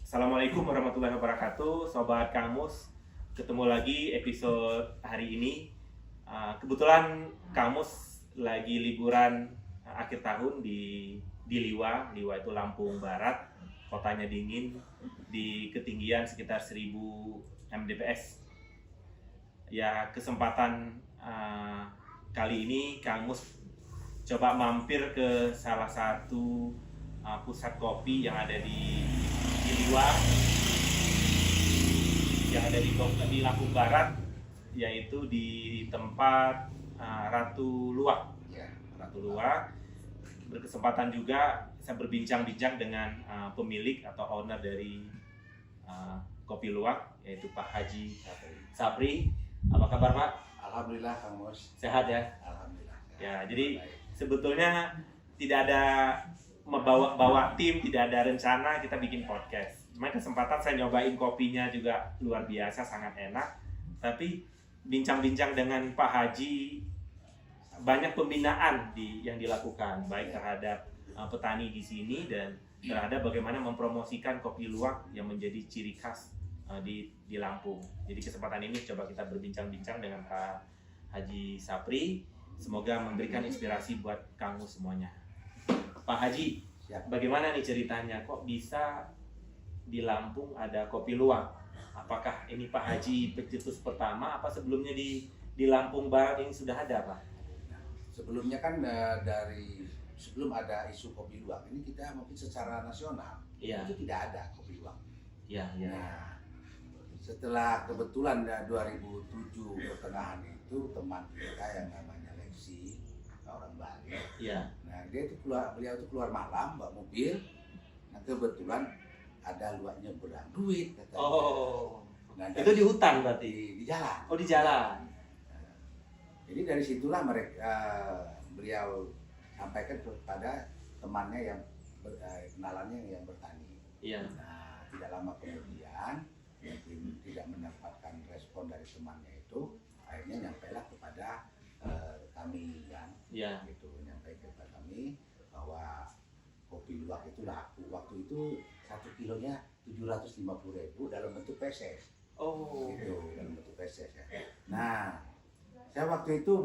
Assalamualaikum warahmatullahi wabarakatuh, Sobat Kamus. Ketemu lagi episode hari ini. Kebetulan Kamus lagi liburan akhir tahun di Liwa. Liwa itu Lampung Barat. Kotanya dingin, di ketinggian sekitar 1000 mdps. Ya, kesempatan kali ini Kamus coba mampir ke salah satu pusat kopi yang ada di Liwa, yang ada di Lampung Barat, yaitu di tempat Ratu Luwak. Ya. Ratu Luwak. Berkesempatan juga saya berbincang-bincang dengan pemilik atau owner dari Kopi Luwak, yaitu Pak Haji Sapri. Apa kabar, Pak? Alhamdulillah, Kang Mus. Sehat ya? Alhamdulillah. Ya, jadi sebetulnya tidak ada membawa tim, tidak ada rencana kita bikin podcast. Cuma kesempatan saya nyobain kopinya juga luar biasa, sangat enak. Tapi bincang-bincang dengan Pak Haji, banyak pembinaan yang dilakukan, baik terhadap petani di sini dan terhadap bagaimana mempromosikan kopi luwak yang menjadi ciri khas di Lampung. Jadi kesempatan ini coba kita berbincang-bincang dengan Pak Haji Sapri. Semoga memberikan inspirasi buat kamu semuanya. Pak Haji, Siap. bagaimana nih ceritanya? Kok bisa di Lampung ada kopi luwak? Apakah ini Pak Haji pencetus pertama? Apa sebelumnya di Lampung Barat ini sudah ada, Pak? Sebelumnya kan sebelum ada isu kopi luwak ini kita mungkin secara nasional Iya. itu tidak ada kopi luwak. Iya, iya. Nah, setelah kebetulan 2007 pertengahan itu teman kita yang namanya Lexi, orang Bali. Iya. Nah, beliau itu keluar malam bawa mobil. Nah, kebetulan ada luwaknya berang duit katanya. Oh. Nah, Itu di hutan berarti? di jalan. Oh, di jalan. Jadi dari situlah beliau sampaikan kepada temannya yang kenalannya yang bertani. Iya. Nah, tidak lama kemudian mungkin tidak mendapatkan respon dari temannya itu, akhirnya nyampailah kepada kami kan. Iya. Gitu, nyampe kepada kami bahwa kopi luwak itu laku. Waktu itu 1 kilonya 750.000 dalam bentuk peses. Oh. Gitu, dalam bentuk peses ya. Nah, saya waktu itu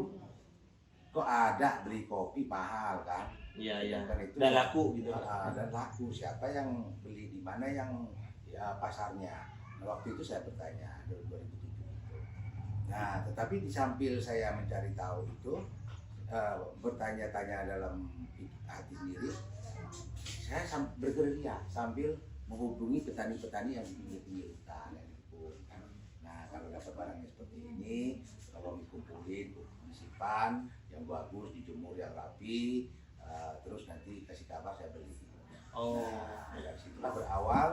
kok ada beli kopi mahal kan? Iya, iya. Kan itu Dan laku gitu. dan laku. Siapa yang beli di mana yang pasarnya? Nah, waktu itu saya bertanya 2007 itu. Nah, tetapi di sambil saya mencari tahu itu, bertanya-tanya dalam hati sendiri, saya bergerilya sambil menghubungi petani-petani yang di pinggir-pinggir hutan yang di kebun. Nah, kalau dapat barangnya seperti ini, tolong dikumpulin, disimpan yang bagus, dijemur yang rapi, terus nanti kasih kabar saya beli. Oh. Nah, dari situlah berawal.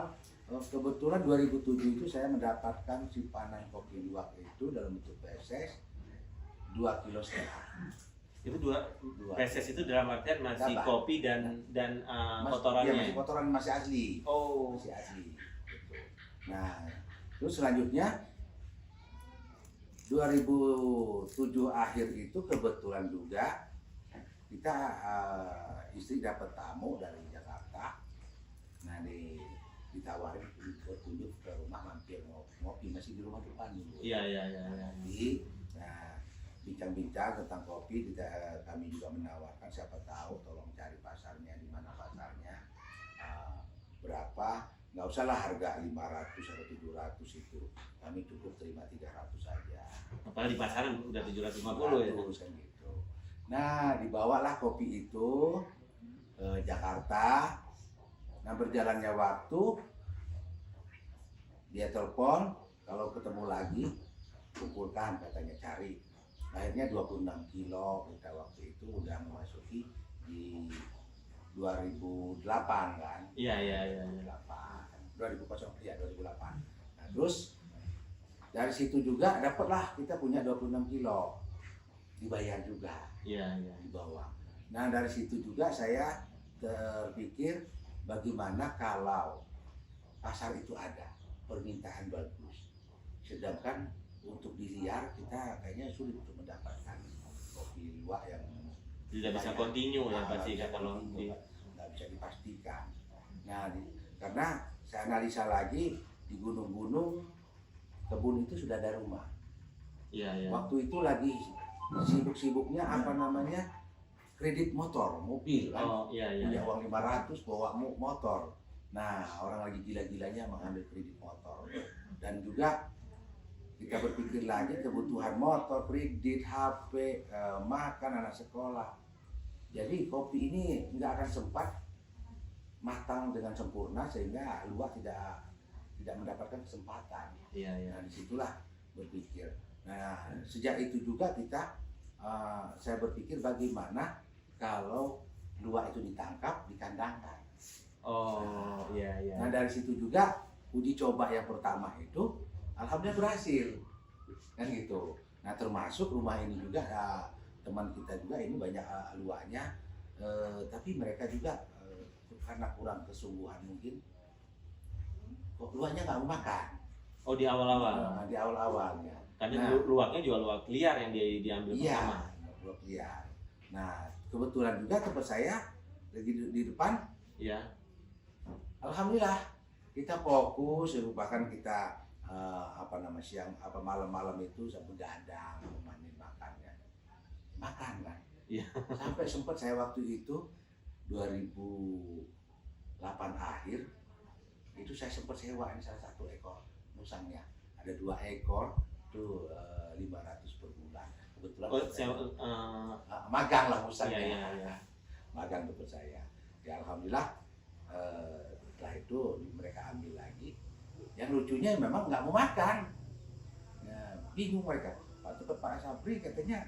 Kebetulan 2007 itu saya mendapatkan simpanan kopi luwak itu dalam bentuk peses 2,5 kilo. Itu dua peses itu dalam artian masih Dapat. kopi dan kotorannya. Iya, masih kotoran, masih asli. Oh. Masih asli. Gitu. Nah, terus selanjutnya 2007 akhir itu kebetulan juga kita istri dapat tamu dari Jakarta. Nah, ditawarin berkunjung ke rumah, mampir ngopi, masih di rumah depan dulu. Iya, iya, iya. Jadi, nah, bincang-bincang tentang kopi, kami juga menawarkan siapa tahu tolong cari pasarnya, di mana pasarnya, berapa, nggak usah lah harga 500 atau 700 itu, kami cukup terima 300 saja. Apalagi di pasaran udah 750 ya. Kan gitu. Nah, dibawalah kopi itu ke Jakarta. Nah, berjalannya waktu, dia telepon, kalau ketemu lagi, kumpulkan katanya, cari. Akhirnya 26 kilo kita waktu itu udah memasuki di 2008 kan. Iya, iya, iya. 2008. Nah, terus dari situ juga dapatlah kita punya 26 kilo. Dibayar juga. Iya, iya. Di bawah. Nah, dari situ juga saya terpikir bagaimana kalau pasar itu ada, permintaan bagus. Sedangkan untuk di liar kita kayaknya sulit untuk mendapatkan kopi luwak yang tidak bisa kontinu ya pasti kan kalau nggak bisa dipastikan. Nah, karena saya analisa lagi di gunung-gunung kebun itu sudah ada rumah. Iya, iya. Waktu itu lagi sibuk-sibuknya apa namanya kredit motor, mobil kan. Oh, iya, iya. Punya uang 500 bawa motor. Nah, orang lagi gila-gilanya mengambil kredit motor. Dan juga kita berpikir lagi kebutuhan motor, kredit, HP, makan anak sekolah. Jadi kopi ini nggak akan sempat matang dengan sempurna sehingga luak tidak mendapatkan kesempatan. Iya, iya. Nah, disitulah berpikir. Nah, sejak itu juga saya berpikir bagaimana kalau luak itu ditangkap, dikandangkan. Oh, iya, iya. Nah, dari situ juga uji coba yang pertama itu alhamdulillah berhasil. Kan gitu. Nah, termasuk rumah ini juga teman kita juga ini banyak luaknya, tapi mereka juga karena kurang kesungguhan mungkin kok luaknya nggak mau makan. Oh, di awal-awal. Di awal-awalnya. Karena luaknya juga luak liar yang diambil pertama. Iya, luak liar. Nah, kebetulan juga tempat saya lagi di depan. Iya. Alhamdulillah kita fokus, bahkan kita siang malam-malam itu sampai begadang memanen makannya. Makan kan. Iya. Sampai sempat saya waktu itu 2008 akhir itu saya sempat sewa ini salah satu ekor musangnya. Ada 2 ekor tuh 500 per bulan. Kebetulan magang lah musangnya. Iya, iya. Magang tempat saya. Ya alhamdulillah setelah itu mereka ambil lagi. Yang lucunya memang nggak mau makan. Ya, bingung mereka. Pak Sabri katanya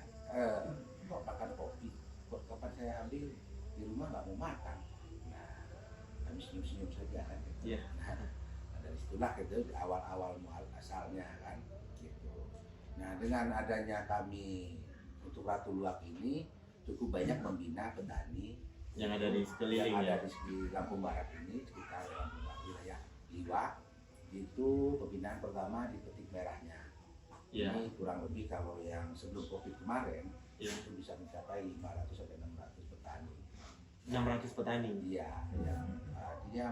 kok makan kopi. Kok kapan saya ambil di rumah nggak mau makan. Nah, kami senyum-senyum saja kan. Iya. Nah, dari situlah itu awal-awal asalnya kan gitu. Nah, dengan adanya kami untuk Ratu Luwak ini cukup banyak membina petani yang ada di sekeliling yang ya. ada di Lampung Barat ini, sekitar Lampung Barat wilayah Liwak. Itu pembinaan pertama di petik merahnya. Iya. Ini kurang lebih kalau yang sebelum Covid kemarin Iya. itu bisa mencapai 500 sampai 600 petani. 600 petani. Iya, yang artinya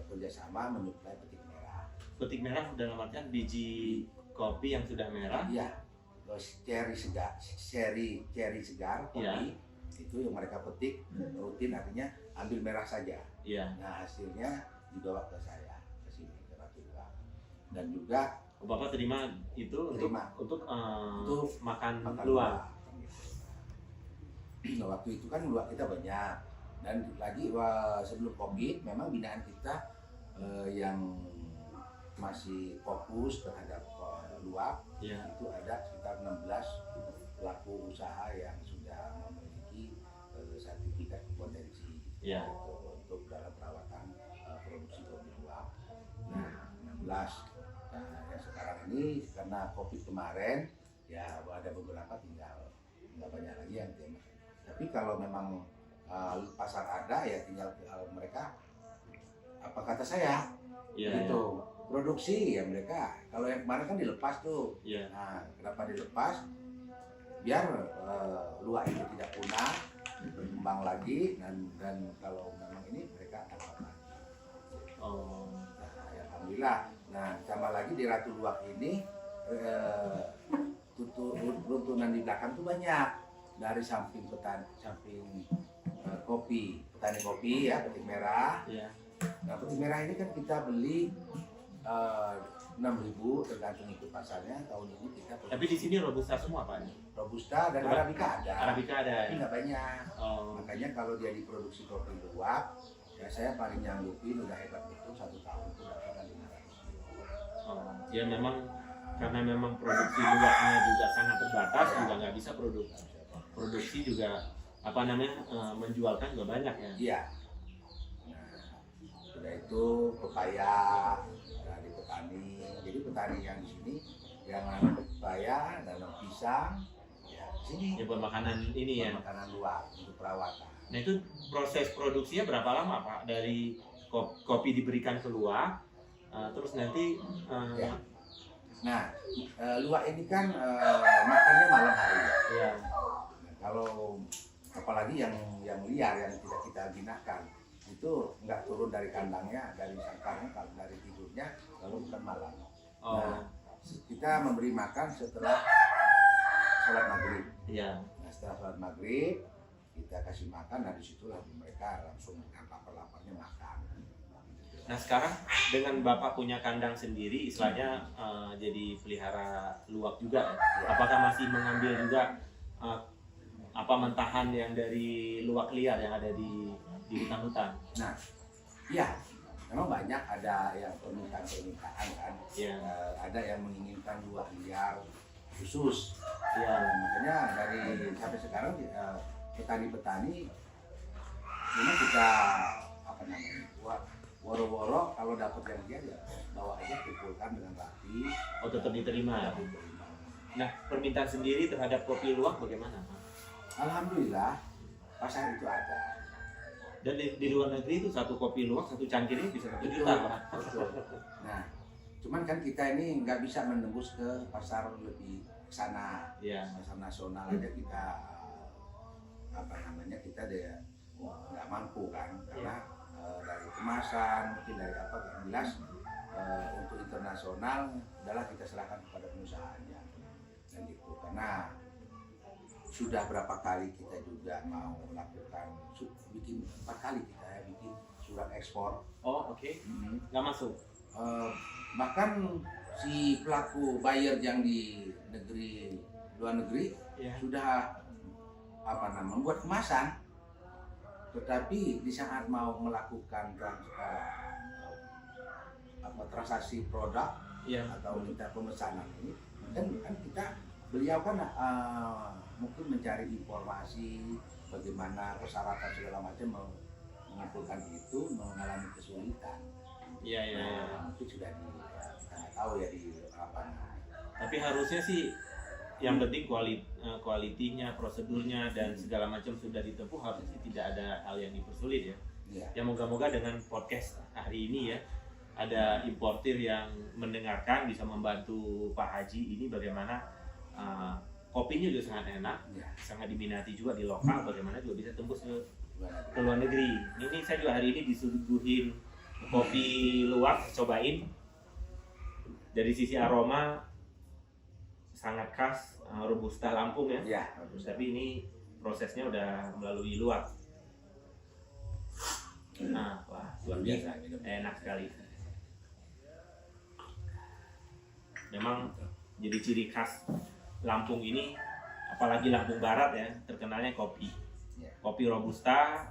kerjasama menyuplai petik merah. Petik merah dalam artian biji kopi yang sudah merah. Iya, terus cherry segar kopi. Iya. Itu yang mereka petik rutin, artinya ambil merah saja. Iya. Nah, hasilnya dibawa ke saya ke sini ke Ratu Luwak. Dan juga Bapak terima itu Terima. untuk makan makan luwak. Nah, waktu itu kan luwak kita banyak, dan lagi sebelum Covid memang binaan kita yang masih fokus terhadap luwak. Iya. Itu ada sekitar 16 pelaku usaha yang sudah memiliki sertifikat kompetensi Iya. untuk dalam perawatan produksi kopi luwak. Nah, 16. Nah, yang sekarang ini karena Covid kemarin ya ada beberapa tinggal nggak banyak lagi yang tema. Tapi kalau memang pasar ada ya tinggal mereka apa kata saya Iya. gitu. Produksi ya mereka, kalau yang kemarin kan dilepas tuh. Iya. Nah, kenapa dilepas? Biar luwak itu tidak punah, berkembang lagi, dan kalau memang ini mereka tangkap lagi. Oh. Nah, ya, alhamdulillah. Nah, tambah lagi di Ratu Luwak ini runtunan di belakang tuh banyak, dari samping kopi, petani kopi ya, petik merah. Iya. Nah, petik merah ini kan kita beli 6.000 tergantung ikut pasarnya. Tahun ini kita Tapi di sini robusta semua Pak. Robusta dan Coba. Arabica ada. Arabica ada. Tapi nggak banyak. Oh. Makanya kalau dia diproduksi kopi luwak, ya saya paling nyanggupin udah hebat itu 1 tahun itu dapatkan 500 kilo. Oh. Ya memang karena memang produksi luwaknya juga sangat terbatas, Ya. juga nggak bisa produksi juga menjualkan juga banyak ya. Iya. Nah, udah itu pepaya dari petani. Jadi petani yang di sini yang nanam pepaya, nanam pisang, ya di sini. Ya buat makanan ini ya. Makanan luwak untuk perawatan. Nah itu proses produksinya berapa lama Pak? Dari kopi diberikan ke luwak, terus nanti Ya. Nah, luwak ini kan makannya malam hari. ya. Nah, kalau apalagi yang liar yang tidak kita binakan, itu nggak turun dari kandangnya, dari sangkarnya, kalau dari tidurnya lalu bukan malam. Oh. Nah, kita memberi makan setelah sholat maghrib. Iya. Nah, setelah sholat maghrib kita kasih makan, nah disitulah mereka langsung dengan lapar-laparnya makan. Nah sekarang dengan Bapak punya kandang sendiri, istilahnya jadi pelihara luwak juga, ya? Apakah masih mengambil juga mentahan yang dari luwak liar yang ada di hutan-hutan? Nah, ya, memang banyak ada yang permintaan kan, Ya. ada yang menginginkan luwak liar khusus. Ya. Makanya dari sampai sekarang petani-petani memang kita woro-woro kalau dapat yang dia ya bawa aja, kumpulkan dengan rapi. Oh tetap diterima. Diterima. Nah permintaan sendiri terhadap kopi luwak bagaimana? Alhamdulillah pasar itu ada. Dan di luar negeri itu satu kopi luwak, satu cangkirnya bisa 1 juta. Betul. Nah, cuman kan kita ini nggak bisa menembus ke pasar lebih sana. Ya. Pasar nasional aja kita kita nggak mampu kan, karena dari kemasan mungkin dari apa yang jelas untuk internasional adalah kita serahkan kepada perusahaannya dan itu, karena sudah berapa kali kita juga mau melakukan bikin 4 kali kita bikin surat ekspor. Oh oke. Nggak masuk. Bahkan si pelaku buyer yang di luar negeri Ya. sudah membuat kemasan, tetapi di saat mau melakukan transaksi produk Ya. atau minta pemesanan ini kan kita beliau kan mungkin mencari informasi bagaimana persyaratan segala macam mengumpulkan itu, mengalami kesulitan. Iya iya. Mungkin sudah kita nggak tahu ya di lapangan. Tapi harusnya sih yang penting kualitinya, prosedurnya dan segala macam sudah ditempuh, harusnya tidak ada hal yang dipersulit ya. Ya. Ya moga-moga dengan podcast hari ini ya ada importir yang mendengarkan bisa membantu Pak Haji ini bagaimana kopinya juga sangat enak, Ya. sangat diminati juga di lokal, bagaimana juga bisa tembus ke luar negeri. Ini saya juga hari ini disuguhin kopi luwak, cobain. Dari sisi aroma sangat khas Robusta Lampung ya. Ya. Tapi ini prosesnya udah melalui luwak. Nah, wah, luar biasa, enak sekali. Memang jadi ciri khas Lampung ini, apalagi Lampung Barat ya, terkenalnya kopi. Kopi Robusta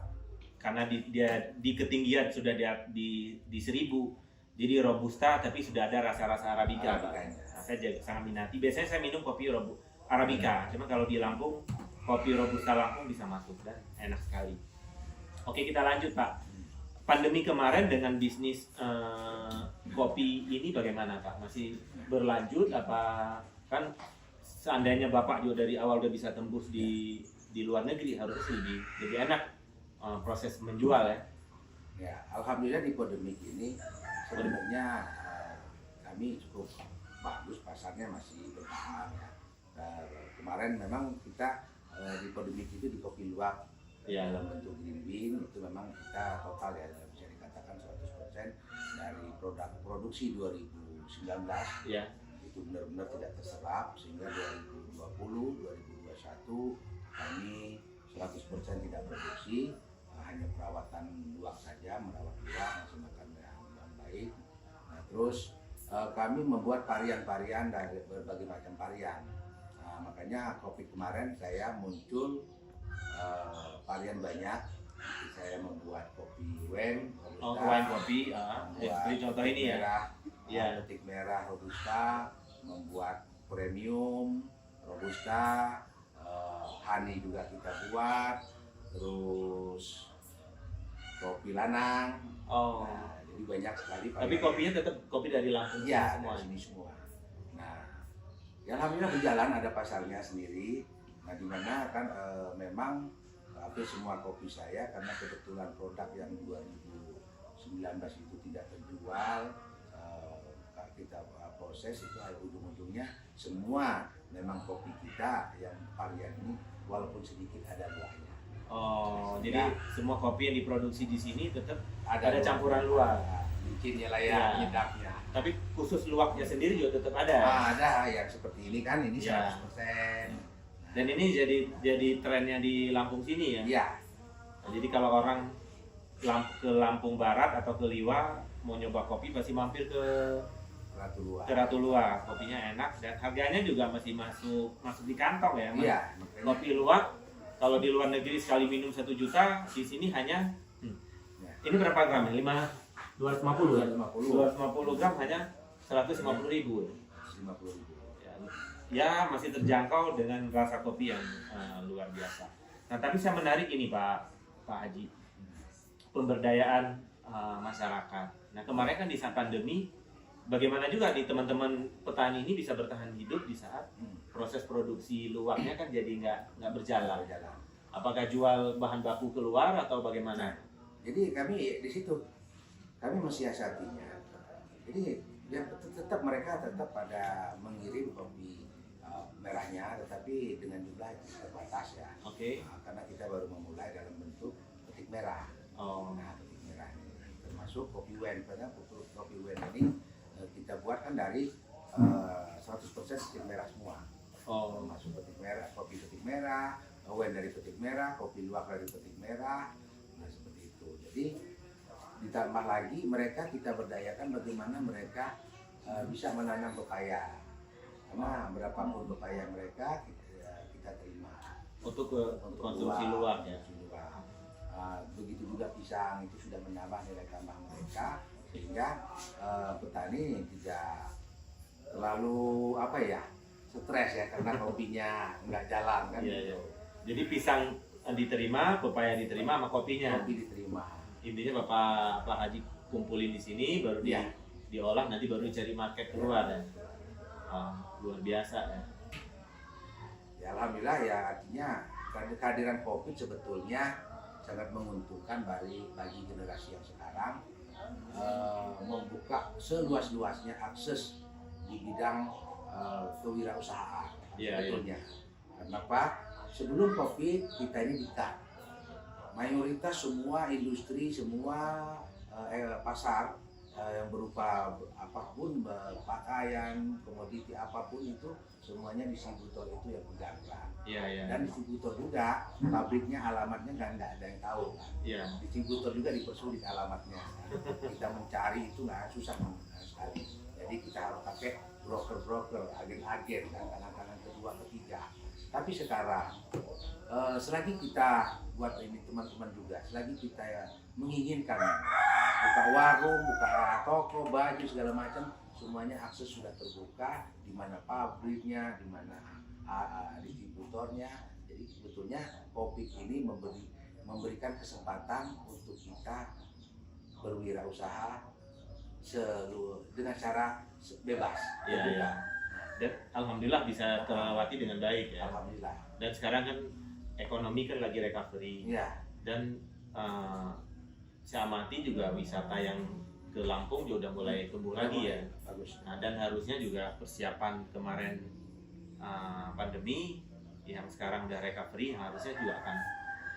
karena dia di ketinggian sudah di 1000. Jadi Robusta tapi sudah ada rasa-rasa Arabica. Nah, saya sangat minati. Biasanya saya minum kopi Arabica. Cuma kalau di Lampung, kopi Robusta Lampung bisa masuk dan enak sekali. Oke, kita lanjut Pak. Pandemi kemarin dengan bisnis kopi ini bagaimana Pak? Masih berlanjut apa? Kan seandainya Bapak juga dari awal udah bisa tembus di luar negeri, harusnya lebih enak proses menjual ya. Ya, alhamdulillah di pandemi ini sebenarnya kami cukup bagus, pasarnya masih bertahan ya. Kemarin memang kita di pandemi itu di kopi luwak Ya. dalam bentuk green bean itu memang kita total ya bisa dikatakan 100% dari produksi 2019 Ya. itu benar-benar tidak terserap, sehingga 2020 2021 kami 100% tidak produksi, hanya perawatan luwak saja, merawat luwak, ngasih makan yang baik. Nah, terus kami membuat varian-varian dari berbagai macam varian. Nah, makanya kopi kemarin saya muncul varian banyak. Saya membuat kopi wine, Oh, wine kopi, seperti contoh ini ya. merah, Ya. petik merah Robusta, membuat premium Robusta, honey juga kita buat, terus kopi lanang. Oh. Nah, jadi banyak sekali. Tapi kopinya tetap kopi dari Lampung ya semua. dari sini semua. Nah, ya alhamdulillah berjalan, ada pasarnya sendiri. Nah, di mana kan memang hampir semua kopi saya, karena kebetulan produk yang 2019 itu tidak terjual, kita proses itu ujung-ujungnya semua memang kopi kita yang varian ini walaupun sedikit ada buahnya. Oh, jadi semua kopi yang diproduksi di sini tetap ada campuran luwak. bikinnya lah ya, Iya. nyedapnya. Tapi khusus luwaknya sendiri juga tetap ada. Ada yang seperti ini kan, ini Iya. 100%. Dan ini jadi trennya di Lampung sini ya. Iya, Nah, jadi kalau orang ke Lampung Barat atau ke Liwa mau nyoba kopi pasti mampir ke Ratu Luar. Ratu Luwak. Kopinya enak dan harganya juga masih masuk di kantong ya. Mas. Iya, makanya Kopi luwak kalau di luar negeri sekali minum 1 juta, di sini hanya Ya. ini berapa gram ya? 250 ya? 250. 250 gram hanya 150.000. 50.000. Ya masih terjangkau dengan rasa kopi yang luar biasa. Nah tapi saya menarik ini Pak Haji, pemberdayaan masyarakat. Nah kemarin kan di saat pandemi, bagaimana juga nih teman-teman petani ini bisa bertahan hidup di saat proses produksi luwaknya kan jadi nggak berjalan. Apakah jual bahan baku keluar atau bagaimana? Jadi kami di situ kami mensiasatinya. Jadi ya tetap mereka tetap pada mengirim kopi merahnya, tetapi dengan jumlah yang terbatas ya. Oke. Karena kita baru memulai dalam bentuk petik merah. Oh. Nah, petik merah ini termasuk kopi wen. Karena kopi wen ini kita buat kan dari 100% petik merah semua. Oh. Termasuk petik merah, kopi petik merah, wen dari petik merah, kopi luwak dari petik merah. Nah, seperti itu. Jadi ditambah lagi mereka kita berdayakan bagaimana mereka bisa menanam pepaya. Karena berapapun pepaya mereka kita terima Untuk konsumsi luwak ya. Begitu juga pisang itu sudah menambah nilai tambah mereka, sehingga petani tidak terlalu stres ya karena kopinya nggak jalan kan. Iya, gitu. iya. Jadi pisang diterima, pepaya diterima, sama kopinya. Kopi diterima. Intinya Pak Haji kumpulin di sini, baru Iya. diolah, nanti baru cari market keluar ya. Luar biasa ya. Ya alhamdulillah ya, artinya kehadiran COVID sebetulnya sangat menguntungkan bagi generasi yang sekarang, membuka seluas-luasnya akses di bidang kewirausahaan. Iya, Sebetulnya. Kenapa? Sebelum COVID kita ini di-cut. Mayoritas semua industri, semua pasar yang berupa apapun, pakaian, komoditi apapun itu semuanya distributor itu yang pegang. Iya, iya. Dan distributor juga pabriknya, alamatnya nggak ada yang tahu kan. Iya. Distributor juga dipersulit alamatnya. Kita mencari itu nggak susah sekali. Jadi kita harus pakai broker-broker, agen-agen dan tangan-tangan kedua, ketiga. Tapi sekarang selagi kita buat ini teman-teman juga, selagi kita menginginkan buka warung, buka toko, baju segala macam, semuanya akses sudah terbuka, di mana pabriknya, di mana distributornya. Jadi sebetulnya kopi ini memberikan kesempatan untuk kita berwirausaha dengan cara bebas. Iya, iya. Dan alhamdulillah bisa terlewati dengan baik ya. Alhamdulillah. Dan sekarang kan ekonomi kan lagi recovery. Iya. Dan saya amati juga wisata yang ke Lampung juga udah mulai tumbuh lagi ya. Bagus. Nah, dan harusnya juga persiapan kemarin pandemi yang sekarang udah recovery harusnya juga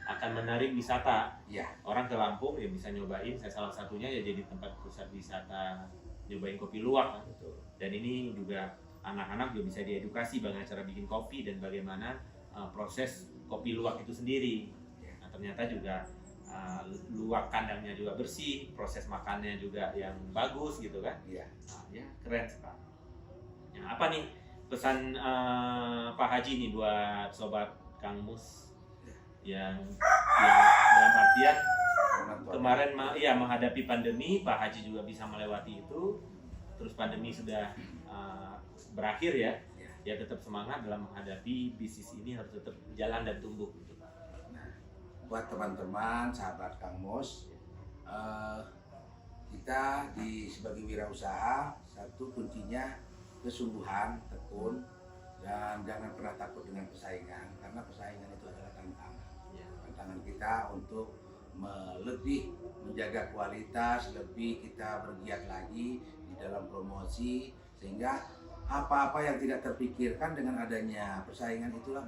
akan menarik wisata. Iya. Orang ke Lampung ya bisa nyobain, saya salah satunya ya jadi tempat pusat wisata nyobain kopi luwak kan. Dan ini juga anak-anak juga bisa diedukasi bagaimana cara bikin kopi dan bagaimana proses kopi luwak itu sendiri. Nah, ternyata juga luwak kandangnya juga bersih, proses makannya juga yang bagus gitu kan. Iya. Nah, ya keren sekali. Nah, apa nih pesan Pak Haji nih buat sobat Kang Mus yang dalam artian kemarin menghadapi pandemi, Pak Haji juga bisa melewati itu, terus pandemi sudah berakhir ya, ya tetap semangat dalam menghadapi bisnis ini, harus tetap jalan dan tumbuh gitu. Buat teman-teman, sahabat Kang Mus, kita sebagai wirausaha, satu kuncinya kesungguhan, tekun, dan jangan pernah takut dengan persaingan, karena persaingan itu adalah tantangan. Tantangan kita untuk lebih menjaga kualitas, lebih kita bergiat lagi di dalam promosi, sehingga apa-apa yang tidak terpikirkan dengan adanya persaingan itulah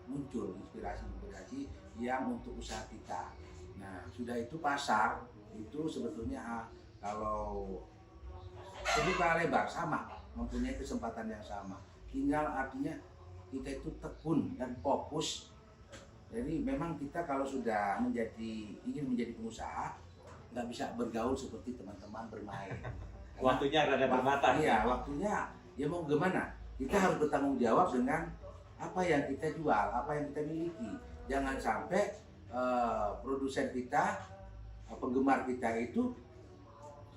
muncul inspirasi yang untuk usaha kita. Nah, sudah itu pasar itu sebetulnya kalau terbuka lebar sama, mempunyai kesempatan yang sama. Tinggal artinya kita itu tekun dan fokus. Jadi memang kita kalau sudah ingin menjadi pengusaha, nggak bisa bergaul seperti teman-teman bermain. Waktunya rada terbatas. Iya, waktunya ya mau gimana? Kita harus bertanggung jawab dengan apa yang kita jual, apa yang kita miliki. Jangan sampai produsen kita, penggemar kita itu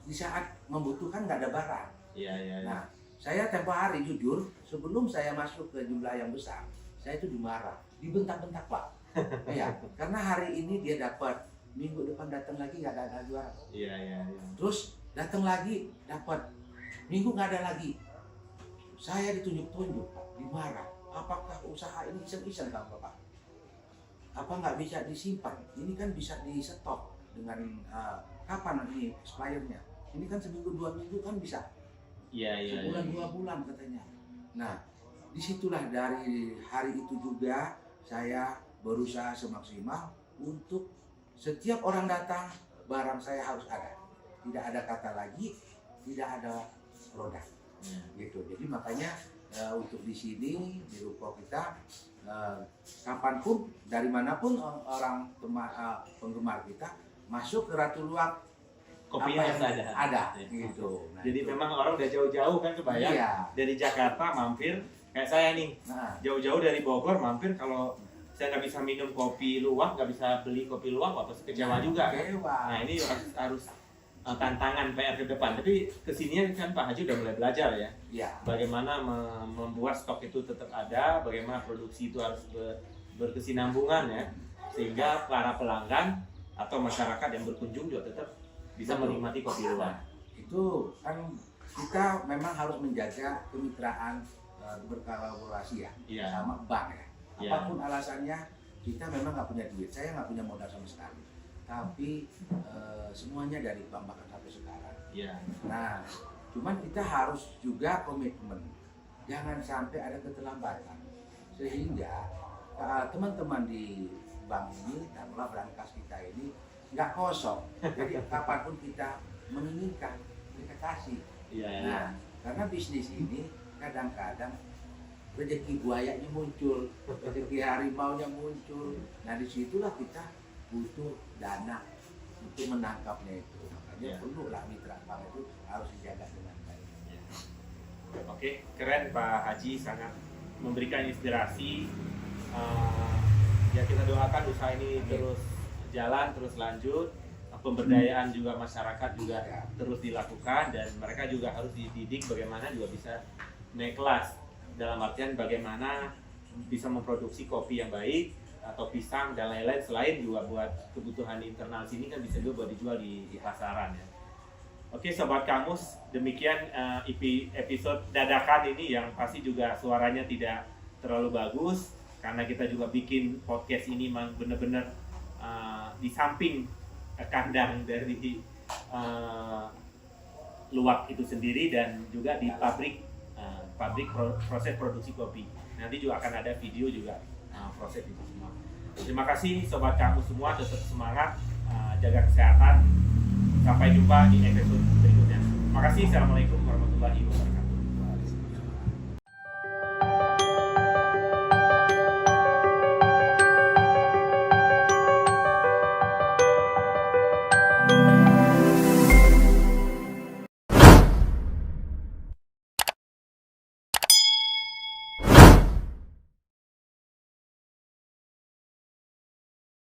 di saat membutuhkan nggak ada barang. Iya. Nah, saya tempo hari jujur sebelum saya masuk ke jumlah yang besar, saya itu dimarah, dibentak-bentak Pak. Iya, karena hari ini dia dapat, minggu depan datang lagi nggak ada jual. Iya. Terus datang lagi dapat, minggu nggak ada lagi. Saya ditunjuk-tunjuk Pak, dimarah. Apakah usaha ini iseng-iseng kamu Pak? Apa nggak bisa disimpan? Ini kan bisa di stok dengan kapan ini suppliernya? Ini kan seminggu 2 minggu kan bisa. Iya. Sebulan 2 bulan katanya. Nah, disitulah dari hari itu juga saya berusaha semaksimal untuk setiap orang datang barang saya harus ada. Tidak ada kata lagi, tidak ada produk. Gitu. Jadi makanya untuk di sini di ruko kita kapanpun dari manapun orang penggemar kita masuk ke Ratu Luwak Kopinya apa yang ada Iya. gitu. Nah, Jadi itu. memang orang udah jauh-jauh kan kebayang Iya. dari Jakarta mampir kayak saya nih, Nah, jauh-jauh dari Bogor mampir, kalau saya nggak bisa minum kopi luwak, nggak bisa beli kopi luwak, pasti kecewa juga kan. kecewa. Nah ini harus tantangan PR ke depan. Tapi kesininya kan Pak Haji udah mulai belajar ya, Iya. bagaimana membuat stok itu tetap ada, bagaimana produksi itu harus berkesinambungan ya, sehingga para pelanggan atau masyarakat yang berkunjung juga tetap bisa menikmati kopi luwak. Itu kan kita memang harus menjaga kemitraan berkolaborasi ya Iya. sama bank ya. Iya. Apapun alasannya kita memang nggak punya duit. Saya nggak punya modal sama sekali. Tapi semuanya dari bank bahkan sampai sekarang. Iya. Nah, cuman kita harus juga komitmen. Jangan sampai ada keterlambatan. Sehingga teman-teman di bank ini, taruhlah brankas kita ini nggak kosong. Jadi kapanpun kita menginginkan, kita kasih. Iya. Nah, karena bisnis ini kadang-kadang rezeki buayanya muncul, rezeki harimaunya muncul. Nah, disitulah kita butuh dana untuk menangkapnya itu. Makanya Ya. perlu lah mitra bank itu harus dijaga dengan baik. Oke, keren Pak Haji, sangat memberikan inspirasi. Ya kita doakan usaha ini terus jalan, terus lanjut. Pemberdayaan juga masyarakat juga terus dilakukan, dan mereka juga harus dididik bagaimana juga bisa naik kelas, dalam artian bagaimana bisa memproduksi kopi yang baik atau pisang dan lain-lain, selain juga buat kebutuhan internal sini kan bisa juga buat dijual di pasaran ya. Oke Sobat Kamus, demikian episode dadakan ini yang pasti juga suaranya tidak terlalu bagus karena kita juga bikin podcast ini memang benar-benar di samping kandang dari luwak itu sendiri dan juga di pabrik proses produksi kopi. Nanti juga akan ada video juga proses itu semua. Terima kasih Sobat Kamus semua, tetap semangat, jaga kesehatan. Sampai jumpa di episode berikutnya. Terima kasih. Assalamualaikum warahmatullahi wabarakatuh.